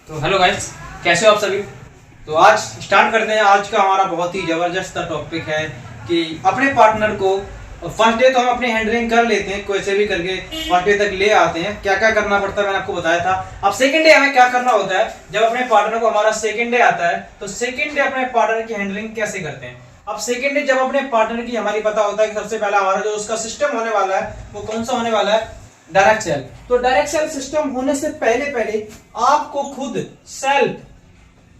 तो hello guys, कैसे हो आप सभी। तो आज स्टार्ट करते हैं। आज का हमारा बहुत ही जबरदस्त टॉपिक है कि अपने पार्टनर को फर्स्ट डे तो हम अपनी हैंडलिंग कर लेते हैं, कैसे भी करके फर्स्ट डे तक ले आते हैं। क्या क्या करना पड़ता है मैंने आपको बताया था। अब सेकंड डे हमें क्या करना होता है। जब अपने पार्टनर को हमारा सेकंड डे आता है तो सेकंड डे अपने पार्टनर की हैंडलिंग कैसे करते हैं। अब सेकंड डे जब अपने पार्टनर की हमारी पता होता है कि सबसे पहला हमारा जो उसका सिस्टम होने वाला है वो कौन सा होने वाला है, डायरेक्ट सेल। तो डायरेक्ट सेल सिस्टम होने से पहले पहले आपको खुद सेल्फ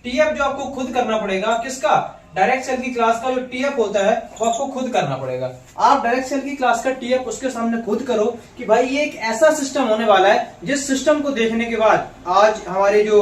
टीएफ जो आपको खुद करना पड़ेगा। किसका? डायरेक्ट सेल की क्लास का जो टीएफ होता है वो आपको खुद करना पड़ेगा। आप डायरेक्ट सेल की क्लास का टीएफ उसके सामने खुद करो कि भाई ये एक ऐसा सिस्टम होने वाला है जिस सिस्टम को देखने के बाद आज हमारे जो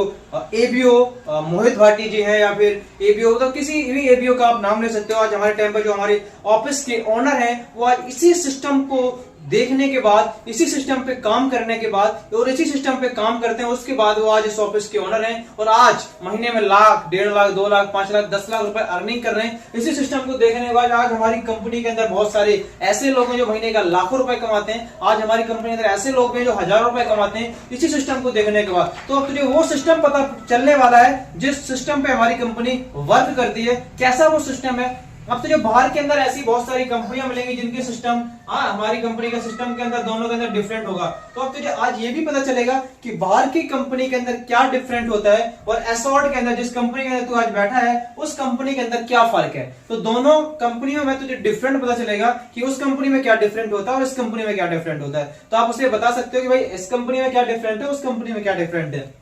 एबीओ मोहित भाटी जी हैं या फिर एबीओ तो किसी भी एबीओ का आप नाम ले सकते हो। आज हमारे टाइम पर जो हमारे ऑफिस के ओनर हैं वो आज इसी सिस्टम को देखने के बाद, इसी सिस्टम पे काम करने के बाद और इसी सिस्टम पे काम करते हैं, उसके बाद वो आज इस ऑफिस के ओनर हैं और आज महीने में लाख, 1.5 लाख, 2 लाख, 5 लाख, 10 लाख रुपए अर्निंग कर रहे हैं। इसी सिस्टम को देखने के बाद आज हमारी कंपनी के अंदर बहुत सारे ऐसे लोग हैं जो महीने का लाखों रुपए कमाते हैं। आज हमारी कंपनी के अंदर ऐसे लोग हैं जो हजारों रुपए कमाते हैं इसी सिस्टम को देखने के बाद। तो अब तुझे वो सिस्टम पता चलने वाला है जिस सिस्टम पे हमारी कंपनी वर्क करती है। कैसा वो सिस्टम है। अब तो जो बाहर के अंदर ऐसी बहुत सारी कंपनियां मिलेंगी जिनके सिस्टम हमारी कंपनी के सिस्टम के अंदर दोनों के अंदर डिफरेंट होगा। तो अब तुझे आज ये भी पता चलेगा कि बाहर की कंपनी के अंदर क्या डिफरेंट होता है और एसॉर्ट के अंदर जिस कंपनी के अंदर तू आज बैठा है उस कंपनी के अंदर क्या फर्क है। तो दोनों कंपनियों में तुझे डिफरेंट पता चलेगा कि उस कंपनी में क्या डिफरेंट होता है और इस कंपनी में क्या डिफरेंट होता है। तो आप उसे बता सकते हो कि भाई इस कंपनी में क्या डिफरेंट है, उस कंपनी में क्या डिफरेंट है।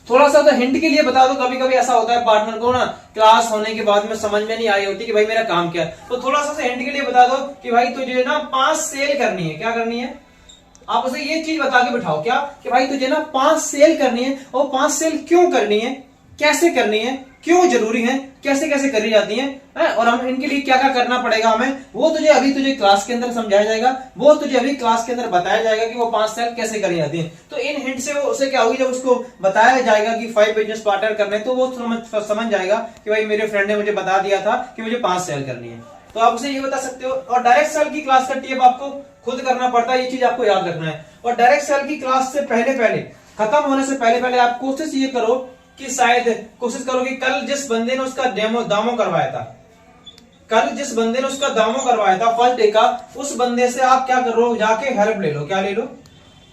थोड़ा सा तो हिंट के लिए बता दो। कभी कभी ऐसा होता है पार्टनर को ना क्लास होने के बाद में समझ में नहीं आई होती कि भाई मेरा काम क्या है। तो थोड़ा सा हिंट के लिए बता दो कि भाई तुझे ना 5 सेल करनी है। क्या करनी है? आप उसे ये चीज बता के बिठाओ क्या कि भाई तुझे ना 5 सेल करनी है। और 5 सेल क्यों करनी है, कैसे करनी है, क्यों जरूरी है, कैसे कैसे करी जाती हैं और हम इनके लिए क्या क्या करना पड़ेगा हमें, वो तुझे अभी तुझे क्लास के अंदर समझाया जाएगा। वो तुझे अभी क्लास के अंदर बताया जाएगा कि वो 5 सेल कैसे करी जाती हैं। तो इन हिंट से वो उसे क्या होगी, जब उसको बताया जाएगा कि 5 बिजनेस पार्टनर करने तो वो समझ जाएगा कि भाई मेरे फ्रेंड ने मुझे बता दिया था कि मुझे 5 सेल करनी है। तो आप उसे ये बता सकते हो। और डायरेक्ट सेल की क्लास का टीएफ आपको खुद करना पड़ता है, ये चीज आपको याद रखना है। और डायरेक्ट सेल की क्लास से पहले पहले, खत्म होने से पहले पहले आप कोशिश ये करो कि शायद कोशिश करो कि कल जिस बंदे ने उसका दामो करवाया था, कल जिस बंदे ने उसका दामो करवाया था फर्स्ट डे का, उस बंदे से आप क्या करो, जाके हेल्प ले लो। क्या ले लो?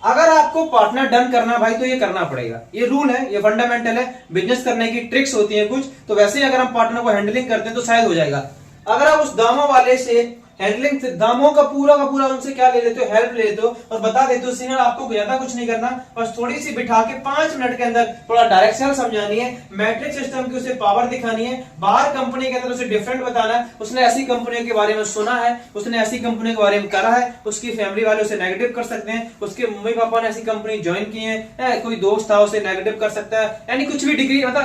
अगर आपको पार्टनर डन करना भाई तो ये करना पड़ेगा। ये रूल है, ये फंडामेंटल है। बिजनेस करने की ट्रिक्स होती है कुछ, तो वैसे ही अगर हम पार्टनर को हैंडलिंग करते हैं तो शायद हो जाएगा। अगर आप उस दामो वाले से हैंडलिंग दामों का पूरा उनसे क्या ले लेते हो, हेल्प ले लेते हो और बता देते हो सीनियर आपको ज्यादा कुछ नहीं करना, बस थोड़ी सी बिठा के 5 मिनट के अंदर थोड़ा डायरेक्ट सेल समझानी है, मैट्रिक सिस्टम की उसे पावर दिखानी है, बाहर कंपनी के अंदर उसे डिफरेंट बताना है। उसने ऐसी कंपनियों के बारे में सुना है, उसने ऐसी कंपनी के बारे में करा है, उसकी फैमिली वाले उसे नेगेटिव कर सकते हैं, उसके मम्मी पापा ने ऐसी कंपनी ज्वाइन की है, कोई दोस्त था उसे नेगेटिव कर सकता है, यानी कुछ भी डिग्री मतलब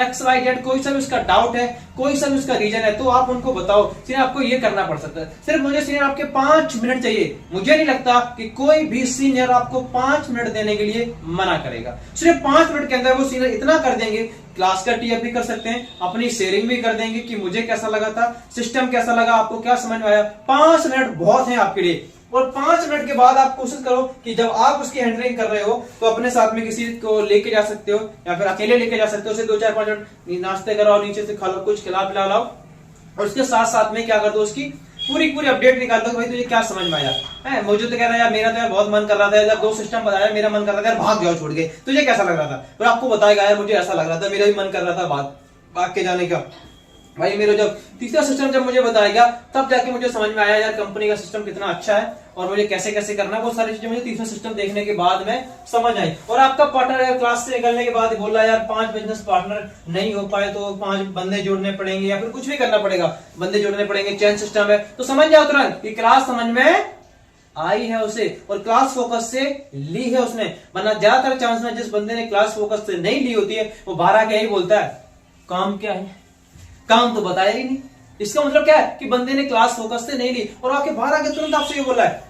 XYZ कोई सा भी उसका डाउट है, कोई सा भी उसका रीजन है, तो आप उनको बताओ। सीनियर आपको ये करना पड़ सकता है। सिर्फ मुझे सीनियर आपके 5 मिनट चाहिए। मुझे नहीं लगता कि कोई भी सीनियर आपको 5 मिनट देने के लिए मना करेगा। सिर्फ 5 मिनट के अंदर वो सीनियर इतना कर देंगे, क्लास का टीएफ भी कर सकते हैं, अपनी शेयरिंग भी कर देंगे कि मुझे कैसा लगा था, सिस्टम कैसा लगा, आपको क्या समझ में आया। 5 मिनट बहुत है आपके लिए। और 5 मिनट के बाद आप कोशिश करो कि जब आप उसकी हैंडलिंग कर रहे हो तो अपने साथ में किसी को लेके जा सकते हो या फिर अकेले लेके जा सकते हो। उसे 2-4-5 मिनट नाश्ते कराओ, नीचे से खा लो, कुछ खिला पिला लाओ और उसके साथ साथ में क्या कर दो, उसकी पूरी अपडेट निकाल दो। भाई तुझे क्या समझ में आया है। मुझे तो कह रहा है यार, मेरा तो यार बहुत मन कर रहा था, यार 2 सिस्टम बताया, मेरा मन कर रहा था यार भाग जाओ छोड़ के। तुझे कैसा लग रहा था? फिर आपको बताएगा यार मुझे ऐसा लग रहा था, मेरा भी मन कर रहा था भाग के जाने का। भाई मेरा जब तीसरा सिस्टम जब मुझे बताएगा तब जाके मुझे समझ में आया यार कंपनी का सिस्टम कितना अच्छा है और मुझे कैसे कैसे करना है। वो सारी चीजें मुझे तीसरा सिस्टम देखने के बाद में समझ आई। और आपका पार्टनर क्लास से निकलने के बाद बोला यार 5 बिजनेस पार्टनर नहीं हो पाए तो 5 बंदे जोड़ने पड़ेंगे या फिर कुछ भी करना पड़ेगा, बंदे जोड़ने पड़ेंगे, चेन सिस्टम है। तो समझ जाओ तुरंत कि क्लास समझ में आई है उसे और क्लास फोकस से ली है उसने। वरना ज्यादातर चांस में जिस बंदे ने क्लास फोकस से नहीं ली होती है वो बाहर आके यही बोलता है काम क्या है, काम तो बताया ही नहीं। इसका मतलब क्या है कि बंदे ने क्लास फोकस से नहीं ली और आके बाहर आके तुरंत आपसे ये बोला है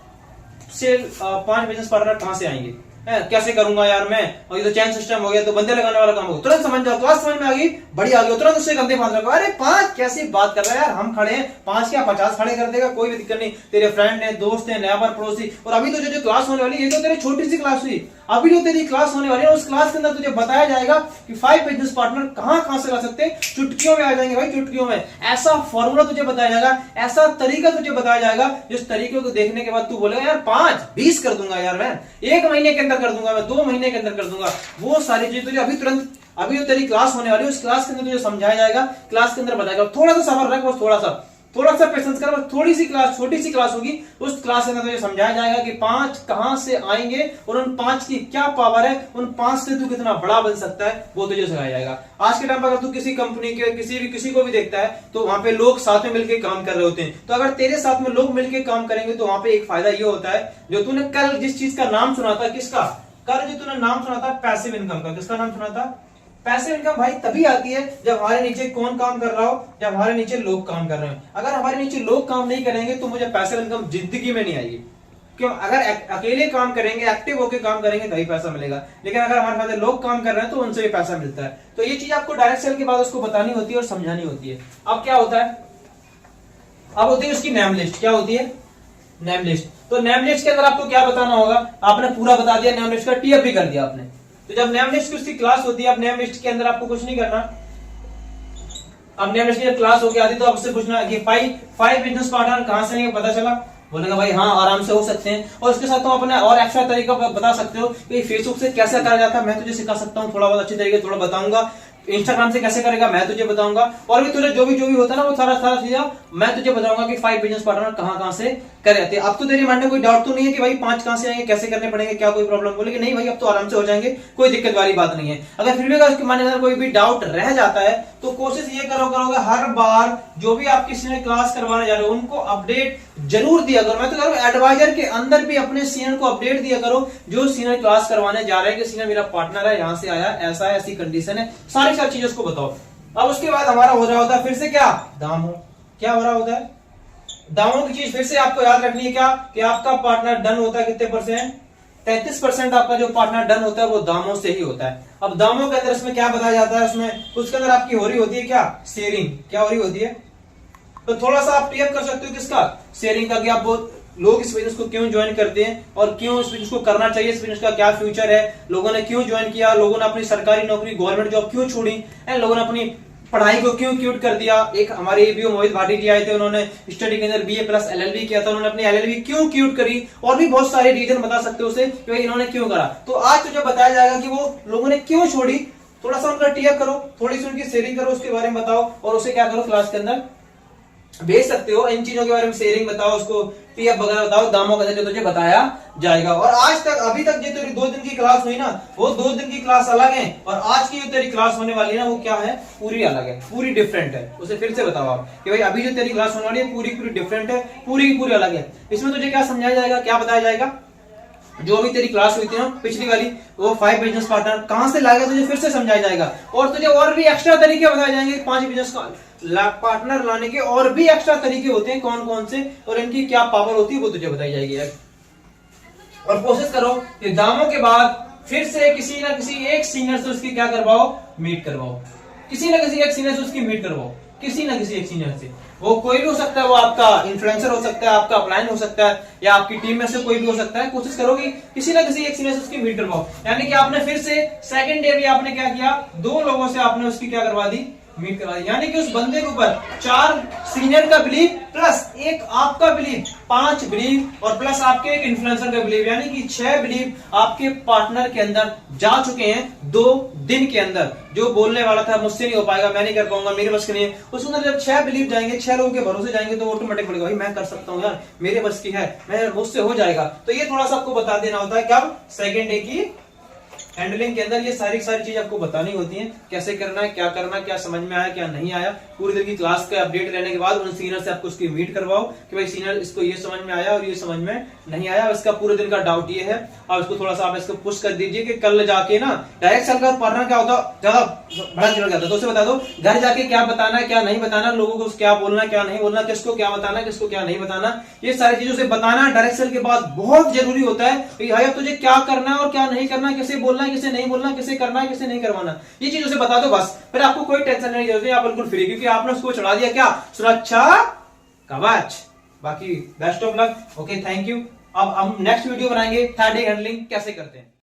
सेल 5 बिजनेस पार्टनर कहां से आएंगे। कैसे करूंगा यार मैं, और ये तो चैन सिस्टम हो गया, तो बंदे लगाने वाला काम हो, तुरंत समझ जाओ, क्लास समझ में आ गई, बढ़िया आ गई, तुरंत उससे कंधे बांध रखो, अरे 5 कैसी बात कर रहा है यार, हम खड़े हैं, 5 क्या 50 खड़े कर देगा, कोई भी दिक्कत नहीं, तेरे फ्रेंड है, दोस्त है, नया पड़ोसी। और अभी तो जो क्लास होने वाली है, ये तो तेरी छोटी सी क्लास हुई, अभी जो तेरी क्लास होने वाली है उस क्लास के अंदर तुझे बताया जाएगा कि 5 बिजनेस पार्टनर कहां कहां से ला सकते हैं, चुटकियों में आ जाएंगे भाई, चुटकियों में। ऐसा फॉर्मूला तुझे बताया जाएगा, ऐसा तरीका तुझे बताया जाएगा, जिस तरीके को देखने के बाद तू बोलेगा यार 5 20 कर दूंगा यार, मैं 1 महीने के अंदर कर दूंगा, मैं 2 महीने के अंदर कर दूंगा। वो सारी चीज तुझे अभी तुरंत, अभी जो तेरी क्लास होने वाली है उस क्लास के अंदर तुझे समझाया जाएगा, क्लास के अंदर बताएगा। थोड़ा सा सब्र रख, बस थोड़ा सा पेशेंस कर, बस थोड़ी सी क्लास, छोटी सी क्लास होगी, उस क्लास के अंदर तुझे समझाया जाएगा कि 5 कहां से आएंगे और उन 5 की क्या पावर है, उन 5 से तू कितना बड़ा बन सकता है, वो तुझे सिखाया जाएगा। आज के टाइम पर अगर तू किसी कंपनी के किसी को भी देखता है तो वहां पे लोग साथ में मिलकर काम कर रहे होते हैं, तो अगर तेरे साथ में लोग मिलकर काम करेंगे तो वहां पे एक फायदा ये होता है, जो तूने कल जिस चीज का नाम सुना था, किसका, कल जो तूने नाम सुना था पैसिव इनकम का, किसका नाम सुना था, पैसिव इनकम भाई तभी आती है जब हमारे नीचे कौन काम कर रहा हो, जब हमारे नीचे लोग काम कर रहे हैं। अगर हमारे नीचे लोग काम नहीं करेंगे तो मुझे पैसिव इनकम जिंदगी में नहीं आएगी। क्यों, अगर अकेले काम करेंगे, एक्टिव होकर काम करेंगे तभी पैसा मिलेगा, लेकिन अगर हमारे पास लोग काम कर रहे हैं तो उनसे भी पैसा मिलता है। तो ये चीज आपको डायरेक्ट सेल के बाद उसको बतानी होती है और समझानी होती है। अब क्या होता है, अब होती है उसकी नेम लिस्ट। क्या होती है, नेम लिस्ट। तो नेम लिस्ट के अंदर आपको क्या बताना होगा, आपने पूरा बता दिया, नेम लिस्ट का टीएफ भी कर दिया आपने। तो जब नेम लिस्ट की उसकी क्लास होती है, अब नेम लिस्ट के अंदर आपको कुछ नहीं करना। अब नेम लिस्ट की क्लास होगी आती तो आपसे पूछना कि 5 बिजनेस पार्टनर कहां से नहीं पता चला, बोलेगा भाई हाँ आराम से हो सकते हैं। और उसके साथ तुम अपने और एक्स्ट्रा तरीका बता सकते हो कि फेसबुक से कैसे करा जाता है, मैं तुझे सिखा सकता हूँ, थोड़ा बहुत अच्छे तरीके थोड़ा बताऊंगा। इंस्टाग्राम से कैसे करेगा मैं तुझे बताऊंगा, और भी तुझे जो भी होता है ना वो सारा चीजें मैं तुझे बताऊंगा कि 5 बिजनेस पार्टनर कहां से कर जाते हैं। अब तो तेरे मन में कोई डाउट तो नहीं है कि भाई 5 कहां से आएंगे, कैसे करने पड़ेंगे, क्या कोई प्रॉब्लम, बोले कि नहीं भाई अब तो आराम से हो जाएंगे, कोई दिक्कत वाली बात नहीं है। अगर फिर भी अगर उसके मन में कोई भी डाउट रह जाता है तो कोशिश ये करोगे हर बार जो भी आप किसी ने क्लास करवाने जा रहे हो उनको अपडेट जरूर दिया करो। मैं तो कह रहा हूं एडवाइजर के अंदर भी अपने सीनियर को अपडेट दिया करो, जो सीनियर क्लास करवाने जा रहे हैं कि सीनियर मेरा पार्टनर है, यहां से आया, ऐसा है, ऐसी कंडीशन है, सारी चीजें उसको बताओ। अब उसके बाद हमारा हो रहा होता है फिर से क्या, दामों। क्या हो रहा होता है, दामों की चीज फिर से आपको याद रखनी है क्या, कि आपका पार्टनर डन होता है कितने परसेंट, 33% आपका जो पार्टनर डन होता है वो दामों से ही होता है। अब दामों के अंदर इसमें क्या बताया जाता है, उसमें उसके अंदर आपकी हो रही होती है क्या, शेयरिंग। क्या हो रही होती है, तो थोड़ा सा आप क्लियर कर सकते हो किसका, शेयरिंग का, कि आप बहुत लोग इस बिजनेस को क्यों ज्वाइन करते हैं और क्यों इस बिजनेस को करना चाहिए, इस बिजनेस का क्या फ्यूचर है, लोगों ने क्यों ज्वाइन किया, लोगों ने अपनी सरकारी नौकरी गवर्नमेंट जॉब क्यों छोड़ी, लोगों ने अपनी पढ़ाई को क्यों क्यूट कर दिया। एक हमारे एबीओ मोहित भाटी जी आए थे, उन्होंने स्टडी के अंदर बीए प्लस एलएलबी किया था, उन्होंने अपनी एलएलबी क्यों क्यूट करी, और भी बहुत सारे रीजन बता सकते हो उसे कि भाई इन्होंने क्यों करा। तो आज तुझे बताया जाएगा कि वो लोगों ने क्यों छोड़ी, थोड़ा सा उनका टीएफ करो, थोड़ी सी उनकी शेयरिंग करो, उसके बारे में बताओ और उसे क्या करो क्लास के अंदर भेज सकते हो। इन चीजों के बारे में शेयरिंग बताओ, उसको पीएफ वगैरह बताओ, दामों का जो तुझे बताया जाएगा। और आज तक अभी तक जो तेरी 2 दिन की क्लास हुई ना, वो 2 दिन की क्लास अलग है, और आज की जो तेरी क्लास होने वाली है ना वो क्या है, पूरी अलग है, पूरी डिफरेंट है। उसे फिर से बताओ आप कि भाई अभी जो तेरी क्लास होने वाली है पूरी डिफरेंट है, पूरी की पूरी अलग है। इसमें तुझे क्या समझाया जाएगा, क्या बताया जाएगा, जो भी तेरी क्लास हुई थी ना पिछली वाली, वो 5 बिजनेस पार्टनर कहां से लाएगा तुझे फिर से समझाया जाएगा, और तुझे और भी एक्स्ट्रा तरीके बताए जाएंगे। 5 बिजनेस पार्टनर लाने के और भी एक्स्ट्रा तरीके होते हैं, कौन कौन से, और इनकी क्या पावर होती है वो तुझे बताई जाएगी। और कोशिश करो कि दामों के बाद फिर से किसी ना किसी एक सीनियर से उसकी क्या करवाओ, मीट करवाओ, किसी ना किसी एक सीनियर से उसकी मीट करवाओ, किसी ना किसी एक सीनियर से। वो कोई भी हो सकता है, वो आपका इन्फ्लुएंसर हो सकता है, आपका अपलाइन हो सकता है, या आपकी टीम में से कोई भी हो सकता है। कोशिश करो कि किसी ना किसी एक सीनियर से उसकी मीट करवाओ। यानी कि आपने फिर से सेकंड डे भी आपने क्या किया, 2 लोगों से आपने उसकी क्या करवा दी, मीट करवा दी। यानी कि उस बंदे के ऊपर 4 सीनियर का बिलीव प्लस एक आपका बिलीव, 5 बिलीव, और प्लस आपके एक इन्फ्लुएंसर का बिलीव, यानी कि 6 बिलीव आपके पार्टनर के अंदर जा चुके हैं 2 दिन के अंदर। जो बोलने वाला था मुझसे नहीं हो पाएगा, मैं नहीं कर पाऊंगा, मेरे बस के नहीं है, उसके अंदर जब 6 बिलीव जाएंगे, 6 लोगों के भरोसे जाएंगे, तो ऑटोमेटिक पड़ेगा भाई मैं कर सकता हूँ यार, मेरे बस की है, मैं मुझसे हो जाएगा। तो ये थोड़ा सा आपको बता देना होता है क्या, सेकेंड डे की हैंडलिंग के अंदर ये सारी चीज आपको बतानी होती है, कैसे करना है, क्या करना है, क्या समझ में आया, क्या नहीं आया। पूरी दिन की क्लास का अपडेट रहने के बाद उन सीनियर से आपको उसकी मीट करवाओ कि भाई सीनियर इसको ये समझ में आया और ये समझ में नहीं आया, इसका पूरे दिन का डाउट ये है, और इसको थोड़ा सा आप इसको पुश कर दीजिए कि कल जाके ना डायरेक्ट सेल का पार्टनर क्या होता, ज्यादा बड़ा चढ़ जाता है। तो उसे बता दो घर जाके क्या बताना क्या नहीं बताना, लोगों को क्या बोलना क्या नहीं बोलना, किसको क्या बताना किसको क्या नहीं बताना, ये सारी चीजों से बताना डायरेक्ट सेल के बाद बहुत जरूरी होता है कि भाई अब तुझे क्या करना है और क्या नहीं करना, किसे बोलना है किसे नहीं बोलना, किसे करना है किसे नहीं करवाना, ये चीज उसे बता दो बस। फिर आपको कोई टेंशन नहीं जरूरत है, आप बिल्कुल फ्री, क्योंकि आपने उसको चढ़ा दिया क्या, सुरक्षा कवच। बाकी best of luck. Okay, thank you. अब हम नेक्स्ट वीडियो बनाएंगे थर्ड हैंडलिंग कैसे करते हैं।